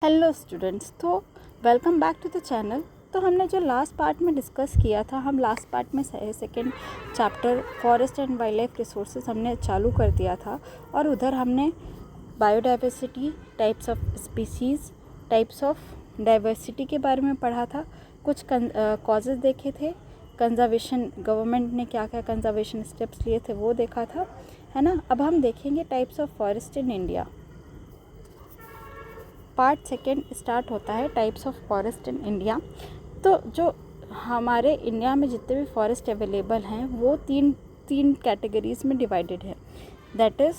Hello students, तो welcome back to the channel. तो हमने जो लास्ट पार्ट में डिस्कस किया था, हम लास्ट पार्ट में second chapter forest and wild life resources हमने चालू कर दिया था और उधर हमने biodiversity, types of species, types of diversity के बारे में पढ़ा था। कुछ कॉजेज़ देखे थे, कंजर्वेशन गवर्नमेंट ने क्या क्या कंजर्वेशन स्टेप्स लिए थे वो देखा था, है ना। अब हम देखेंगे types of forest in India. Part second start होता है types of forest in India. तो जो हमारे इंडिया में जितने भी फॉरेस्ट अवेलेबल हैं वो तीन कैटेगरीज में डिवाइडेड है। That is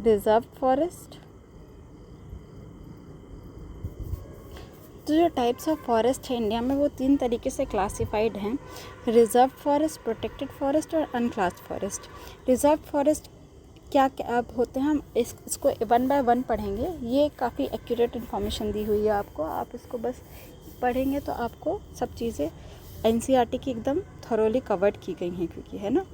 reserve forest. तो जो टाइप्स ऑफ फॉरेस्ट है इंडिया में वो तीन तरीके से क्लासिफाइड हैं: रिजर्व फॉरेस्ट, प्रोटेक्टेड फॉरेस्ट और अनक्लास्ड फॉरेस्ट। रिजर्व फॉरेस्ट क्या क्या अब होते हैं, हम इसको वन बाय वन पढ़ेंगे। ये काफ़ी एक्यूरेट इन्फॉर्मेशन दी हुई है आपको, आप इसको बस पढ़ेंगे तो आपको सब चीज़ें एनसीईआरटी की एकदम थॉरोली कवर्ड की गई हैं, क्योंकि है ना।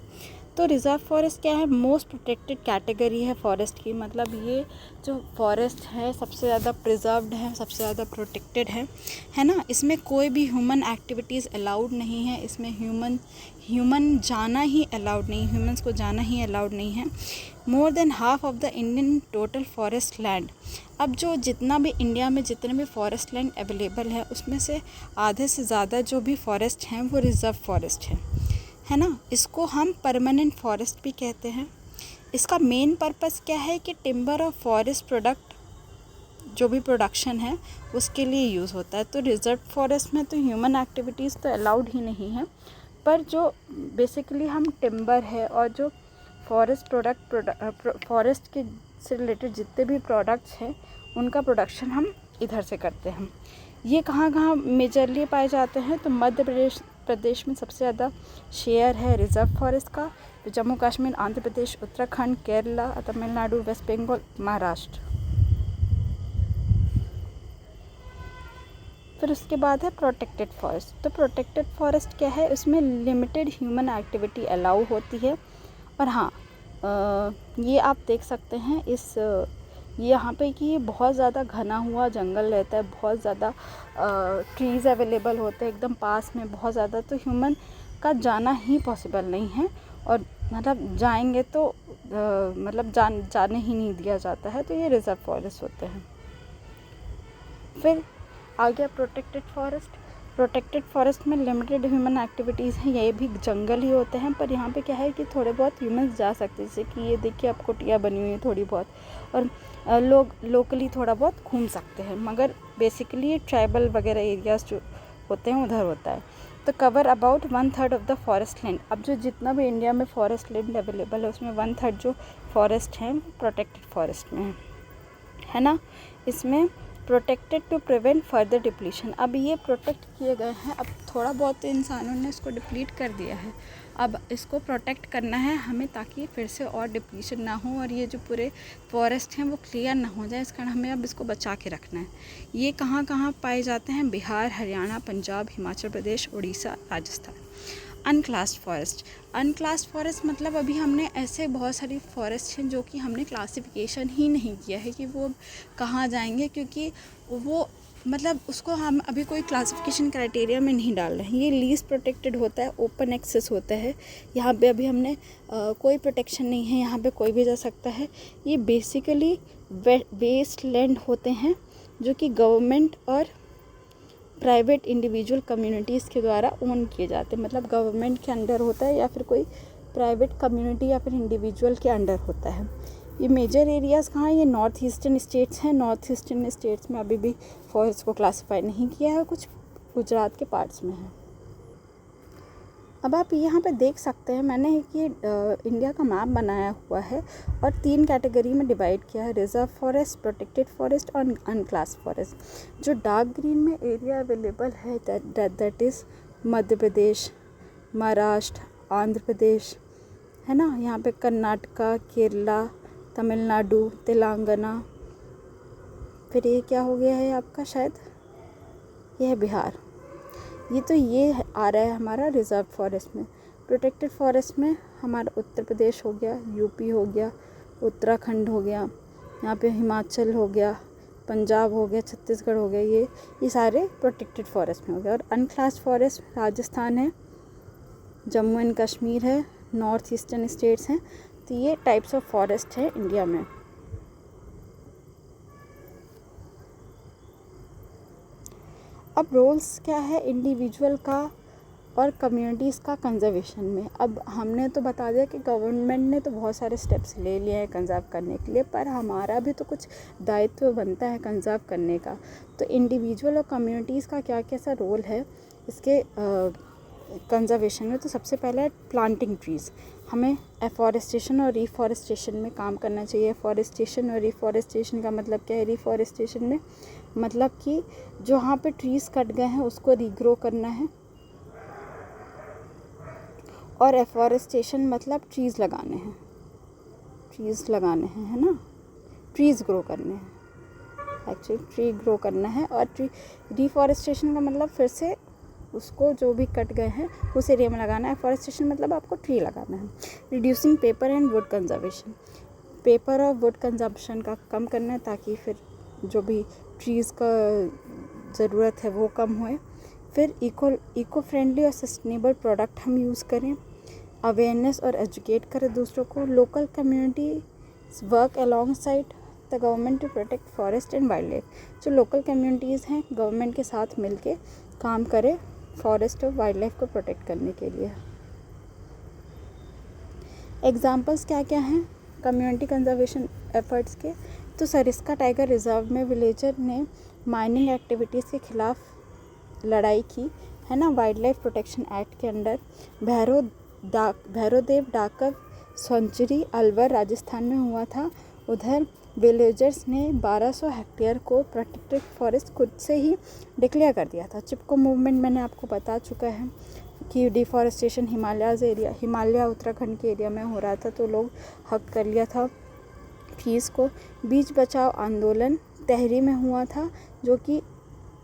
तो रिज़र्व फॉरेस्ट क्या है? मोस्ट प्रोटेक्टेड कैटेगरी है फॉरेस्ट की। मतलब ये जो फॉरेस्ट है सबसे ज़्यादा प्रिजर्व्ड है, सबसे ज़्यादा प्रोटेक्टेड है ना। इसमें कोई भी ह्यूमन एक्टिविटीज़ अलाउड नहीं है, इसमें ह्यूमन जाना ही अलाउड नहीं, ह्यूमंस को जाना ही अलाउड नहीं है। More than half of the Indian total forest land. अब जो जितना भी इंडिया में जितने भी फॉरेस्ट लैंड अवेलेबल है उसमें से आधे से ज़्यादा जो भी फॉरेस्ट हैं वो रिज़र्व फॉरेस्ट है ना। इसको हम परमानेंट फॉरेस्ट भी कहते हैं। इसका मेन पर्पस क्या है कि टिम्बर और फॉरेस्ट प्रोडक्ट जो भी प्रोडक्शन है उसके लिए यूज़ होता है। तो रिजर्व फॉरेस्ट में तो ह्यूमन एक्टिविटीज़ तो अलाउड ही नहीं है, पर जो बेसिकली हम टिम्बर है और जो फॉरेस्ट फॉरेस्ट के से रिलेटेड जितने भी प्रोडक्ट्स हैं उनका प्रोडक्शन हम इधर से करते हैं। ये कहाँ कहाँ मेजरली पाए जाते हैं? तो मध्य प्रदेश में सबसे ज़्यादा शेयर है रिजर्व फॉरेस्ट का। तो जम्मू कश्मीर, आंध्र प्रदेश, उत्तराखंड, केरला, तमिलनाडु, वेस्ट बंगाल, महाराष्ट्र। फिर उसके बाद है प्रोटेक्टेड फॉरेस्ट। तो प्रोटेक्टेड फॉरेस्ट क्या है? उसमें लिमिटेड ह्यूमन एक्टिविटी अलाउ होती है। और हाँ, ये आप देख सकते हैं यहाँ पे कि ये बहुत ज़्यादा घना हुआ जंगल रहता है, बहुत ज़्यादा ट्रीज़ अवेलेबल होते हैं एकदम पास में, बहुत ज़्यादा। तो ह्यूमन का जाना ही पॉसिबल नहीं है, और मतलब जाएंगे तो मतलब जाने ही नहीं दिया जाता है। तो ये रिजर्व फॉरेस्ट होते हैं। फिर आ गया प्रोटेक्टेड फॉरेस्ट। प्रोटेक्टेड फॉरेस्ट में लिमिटेड ह्यूमन एक्टिविटीज़ हैं, ये भी जंगल ही होते हैं, पर यहाँ पे क्या है कि थोड़े बहुत ह्यूमंस जा सकते हैं। जैसे कि ये देखिए आप कुटिया बनी हुई है थोड़ी बहुत, और लोग लोकली थोड़ा बहुत घूम सकते हैं, मगर बेसिकली ट्राइबल वगैरह एरियाज जो होते हैं उधर होता है। तो cover about 1/3 of the forest land. अब जो जितना भी इंडिया में फॉरेस्ट लैंड अवेलेबल है उसमें 1/3 जो फॉरेस्ट हैं प्रोटेक्टेड फॉरेस्ट में है ना। इसमें protected to prevent further depletion. अब ये प्रोटेक्ट किए गए हैं, अब थोड़ा बहुत इंसानों ने इसको डिप्लीट कर दिया है, अब इसको प्रोटेक्ट करना है हमें ताकि फिर से और डिप्लीशन ना हो और ये जो पूरे फॉरेस्ट हैं वो क्लियर ना हो जाए। इस कारण हमें अब इसको बचा के रखना है। ये कहाँ कहाँ पाए जाते हैं? बिहार, हरियाणा, पंजाब, हिमाचल प्रदेश, उड़ीसा, राजस्थान। अनक्लास्ड फॉरेस्ट मतलब अभी हमने ऐसे बहुत सारी फॉरेस्ट हैं जो कि हमने क्लासिफिकेशन ही नहीं किया है कि वो कहाँ जाएंगे, क्योंकि वो मतलब उसको हम अभी कोई क्लासिफिकेशन क्राइटेरिया में नहीं डाल रहे हैं। ये लीस्ट प्रोटेक्टेड होता है, ओपन एक्सेस होता है, यहाँ पे अभी हमने कोई प्रोटेक्शन नहीं है, यहाँ पे कोई भी जा सकता है। ये बेसिकली वेस्ट लैंड होते हैं जो कि गवर्नमेंट और प्राइवेट इंडिविजुअल कम्युनिटीज़ के द्वारा ओन किए जाते हैं। मतलब गवर्नमेंट के अंडर होता है या फिर कोई प्राइवेट कम्युनिटी या फिर इंडिविजुअल के अंडर होता है। ये मेजर एरियाज़ कहाँ हैं? ये नॉर्थ ईस्टर्न स्टेट्स हैं। नॉर्थ ईस्टर्न स्टेट्स में अभी भी फॉरेस्ट को क्लासीफाई नहीं किया है, कुछ गुजरात के पार्ट्स में है। अब आप यहाँ पे देख सकते हैं, मैंने ये इंडिया का मैप बनाया हुआ है और 3 कैटेगरी में डिवाइड किया है: रिजर्व फॉरेस्ट, प्रोटेक्टेड फॉरेस्ट और अनक्लास्ड फॉरेस्ट। जो डार्क ग्रीन में एरिया अवेलेबल है दैट इज़ मध्य प्रदेश, महाराष्ट्र, आंध्र प्रदेश, है ना। यहाँ पे कर्नाटका, केरला, तमिलनाडु, तेलंगाना। फिर ये क्या हो गया है आपका, शायद ये है बिहार। ये आ रहा है हमारा रिजर्व फॉरेस्ट में। प्रोटेक्टेड फॉरेस्ट में हमारा उत्तर प्रदेश हो गया, यूपी हो गया, उत्तराखंड हो गया, यहाँ पे हिमाचल हो गया, पंजाब हो गया, छत्तीसगढ़ हो गया, ये सारे प्रोटेक्टेड फॉरेस्ट में हो गया। और अनक्लास्ड फॉरेस्ट राजस्थान है, जम्मू एंड कश्मीर है, नॉर्थ ईस्टर्न स्टेट्स हैं। तो ये टाइप्स ऑफ फॉरेस्ट है इंडिया में। अब रोल्स क्या है इंडिविजुअल का और कम्युनिटीज़ का कंजर्वेशन में। अब हमने तो बता दिया कि गवर्नमेंट ने तो बहुत सारे स्टेप्स ले लिए हैं कंजर्व करने के लिए, पर हमारा भी तो कुछ दायित्व बनता है कंजर्व करने का। तो इंडिविजुअल और कम्युनिटीज़ का क्या कैसा रोल है इसके कंजर्वेशन में। तो सबसे पहले है प्लांटिंग ट्रीज़। हमें एफॉरेस्टेशन और रिफॉरेस्टेशन में काम करना चाहिए। एफॉरेस्टेशन और रिफॉरेस्टेशन का मतलब क्या है? रिफॉरेस्टेशन में मतलब कि जहाँ पे ट्रीज़ कट गए हैं उसको रीग्रो करना है, और एफॉरेस्टेशन मतलब ट्रीज़ लगाने हैं, है ना, ट्रीज़ ग्रो करने हैं, एक्चुअली ट्री ग्रो करना है। और ट्री रिफॉरेस्टेशन का मतलब फिर से उसको जो भी कट गए हैं उस एरिया में लगाना है। एफॉरेस्टेशन मतलब आपको ट्री लगाना है। Reducing paper and would conservation, paper और वुड कंजम्पशन का कम करना है ताकि फिर जो भी ट्रीज़ का ज़रूरत है वो कम होए। फिर इको फ्रेंडली और सस्टेनेबल प्रोडक्ट हम यूज़ करें। अवेयरनेस और एजुकेट करें दूसरों को। Local community work alongside the government to protect forest and wildlife. जो लोकल कम्युनिटीज़ हैं गवर्नमेंट के साथ मिलके काम करें फॉरेस्ट और वाइल्ड लाइफ को प्रोटेक्ट करने के लिए। एग्जाम्पल्स क्या क्या हैं कम्युनिटी कंजर्वेशन एफर्ट्स के? तो सरिस्का टाइगर रिजर्व में विलेजर ने माइनिंग एक्टिविटीज़ के खिलाफ लड़ाई की, है ना, वाइल्ड लाइफ प्रोटेक्शन एक्ट के अंडर। भैरोदेव डाकव सेंचुरी अलवर राजस्थान में हुआ था। उधर विलेजर्स ने 1200 हेक्टेयर को प्रोटेक्टेड फॉरेस्ट खुद से ही डिक्लेयर कर दिया था। चिपको मूवमेंट मैंने आपको बता चुका है कि डिफॉरेस्टेशन हिमालय उत्तराखंड के एरिया में हो रहा था, तो लोग हक कर लिया था ट्रीज़ को। बीज बचाओ आंदोलन तहरी में हुआ था, जो कि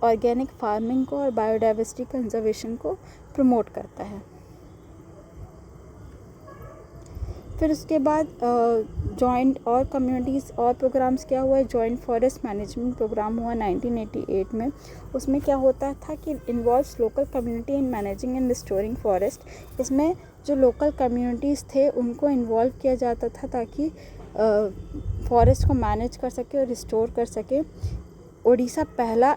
ऑर्गेनिक फार्मिंग को और बायोडाइवर्सिटी कंजर्वेशन को प्रमोट करता है। फिर उसके बाद जॉइंट और कम्युनिटीज़ और प्रोग्राम्स क्या हुआ है? जॉइंट फॉरेस्ट मैनेजमेंट प्रोग्राम हुआ 1988 में। उसमें क्या होता था कि involves local community in managing and restoring forest. इसमें जो लोकल कम्युनिटीज़ थे उनको इन्वॉल्व किया जाता था ताकि फॉरेस्ट को मैनेज कर सके और रिस्टोर कर सके। उड़ीसा पहला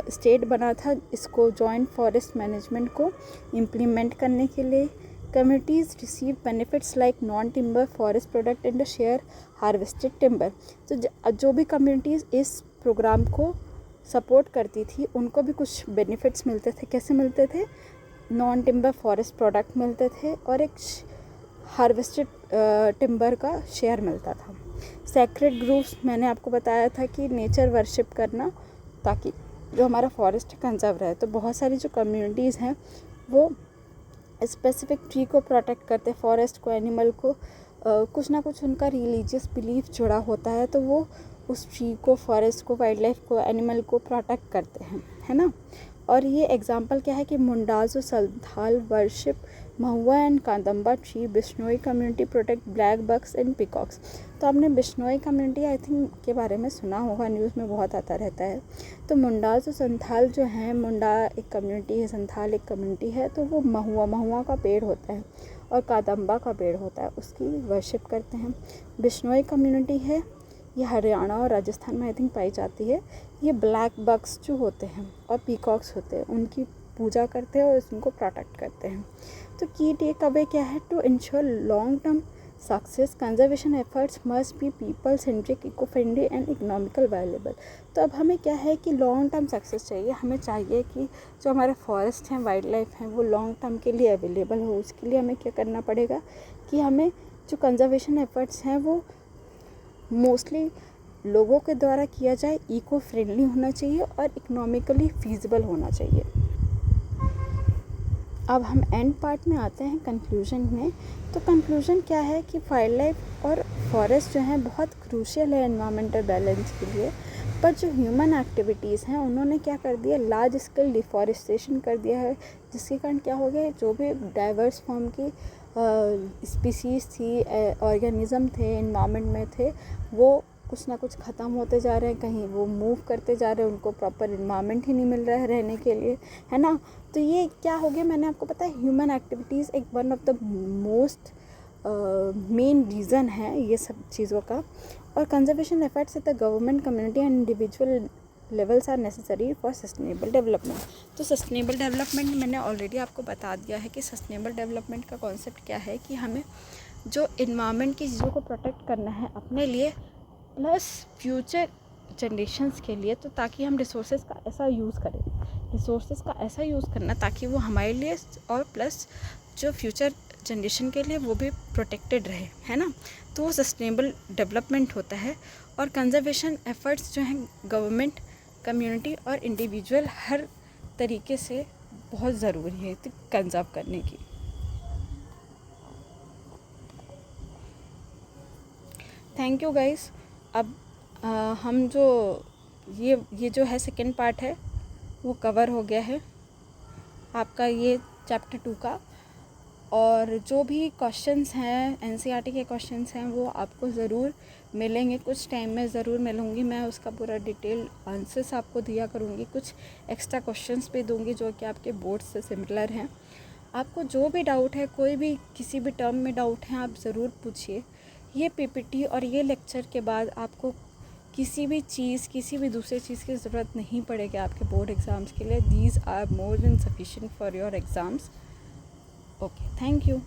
स्टेट बना था इसको जॉइंट फॉरेस्ट मैनेजमेंट को इम्प्लीमेंट करने के लिए। Communities receive benefits like non-timber forest product and share harvested timber। तो जो भी कम्युनिटीज़ इस प्रोग्राम को सपोर्ट करती थी उनको भी कुछ बेनिफिट्स मिलते थे। कैसे मिलते थे? नॉन टिम्बर फॉरेस्ट प्रोडक्ट मिलते थे और एक हार्वेस्टेड टिम्बर का शेयर मिलता था। सेक्रेड ग्रुप्स मैंने आपको बताया था कि नेचर वर्शिप करना ताकि जो हमारा फॉरेस्ट कंजर्व रहे। तो बहुत सारी जो कम्युनिटीज़ हैं वो स्पेसिफिक ट्री को प्रोटेक्ट करते, फॉरेस्ट को, एनिमल को, कुछ ना कुछ उनका रिलीजियस बिलीफ जुड़ा होता है, तो वो उस ट्री को, फॉरेस्ट को, वाइल्ड लाइफ को, एनिमल को प्रोटेक्ट करते हैं, है ना। और ये एग्जांपल क्या है कि मुंडाज और Santhal worship mahua and kadamba tree. Bishnoi community protect black bucks and peacocks. तो आपने बिश्नोई कम्युनिटी आई थिंक के बारे में सुना होगा, न्यूज़ में बहुत आता रहता है। तो मुंडाज और संथाल जो हैं, मुंडा एक कम्युनिटी है, संथाल एक कम्युनिटी है, तो वो महुआ का पेड़ होता है और कादम्बा का पेड़ होता है, उसकी वर्शिप करते हैं। बिश्नोई कम्युनिटी है, ये हरियाणा और राजस्थान में आई थिंक पाई जाती है। ये ब्लैक बक्स जो होते हैं और पीकॉक्स होते हैं उनकी पूजा करते हैं और उनको प्रोटेक्ट करते हैं। तो की टेक अवे क्या है? To ensure long term success conservation efforts must be people centric, eco friendly and economical viable. तो अब हमें क्या है कि लॉन्ग टर्म सक्सेस चाहिए। हमें चाहिए कि जो हमारे फॉरेस्ट हैं, वाइल्ड लाइफ हैं, वो लॉन्ग टर्म के लिए अवेलेबल हो। उसके लिए हमें क्या करना पड़ेगा कि हमें जो कंजर्वेशन एफर्ट्स हैं वो मोस्टली लोगों के द्वारा किया जाए, इको फ्रेंडली होना चाहिए और इकोनॉमिकली फीजिबल होना चाहिए। अब हम एंड पार्ट में आते हैं कंक्लूजन में। तो कंक्लूजन क्या है कि वाइल्ड लाइफ और फॉरेस्ट जो हैं बहुत क्रूशियल है एनवायरमेंटल बैलेंस के लिए, पर जो ह्यूमन एक्टिविटीज़ हैं उन्होंने क्या कर दिया, लार्ज स्केल डिफॉरेस्टेशन कर दिया है, जिसके कारण क्या हो गया, जो भी डाइवर्स फॉर्म की स्पीसीज़ थी, ऑर्गेनिज़म थे, इन्वायरमेंट में थे, वो कुछ ना कुछ ख़त्म होते जा रहे हैं, कहीं वो मूव करते जा रहे हैं, उनको प्रॉपर इन्वायरमेंट ही नहीं मिल रहा है रहने के लिए, है ना। तो ये क्या हो गया, मैंने आपको पता है ह्यूमन एक्टिविटीज़ एक one of the most main reason है ये सब चीज़ों का। और conservation efforts at the government, community and individual levels are necessary for sustainable development. तो सस्टेनेबल डेवलपमेंट मैंने ऑलरेडी आपको बता दिया है कि सस्टेनेबल डेवलपमेंट का कॉन्सेप्ट क्या है, कि हमें जो इन्वायरमेंट की चीज़ों को प्रोटेक्ट करना है अपने लिए प्लस फ्यूचर जनरेशन्स के लिए, तो ताकि हम रिसोर्सेज का ऐसा यूज़ करना ताकि वो हमारे लिए और प्लस जो फ्यूचर जनरेशन के लिए वो भी प्रोटेक्टेड रहे, है ना। तो वो सस्टेनेबल डेवलपमेंट होता है। और कंजर्वेशन एफर्ट्स जो हैं गवर्नमेंट, कम्युनिटी और इंडिविजुअल हर तरीके से बहुत ज़रूरी है तो कंजर्व करने की। Thank you guys. अब हम जो ये जो है सेकेंड पार्ट है वो कवर हो गया है आपका ये चैप्टर 2 का। और जो भी क्वेश्चंस हैं एनसीईआरटी के क्वेश्चंस हैं वो आपको ज़रूर मिलेंगे, कुछ टाइम में ज़रूर मिलूँगी, मैं उसका पूरा डिटेल आंसर्स आपको दिया करूँगी, कुछ एक्स्ट्रा क्वेश्चंस भी दूँगी जो कि आपके बोर्ड से सिमिलर हैं। आपको जो भी डाउट है, कोई भी किसी भी टर्म में डाउट है, आप ज़रूर पूछिए। ये पीपीटी और ये लेक्चर के बाद आपको किसी भी दूसरे चीज़ की ज़रूरत नहीं पड़ेगी आपके बोर्ड एग्ज़ाम्स के लिए। These are more than sufficient for your exams. Okay, thank you.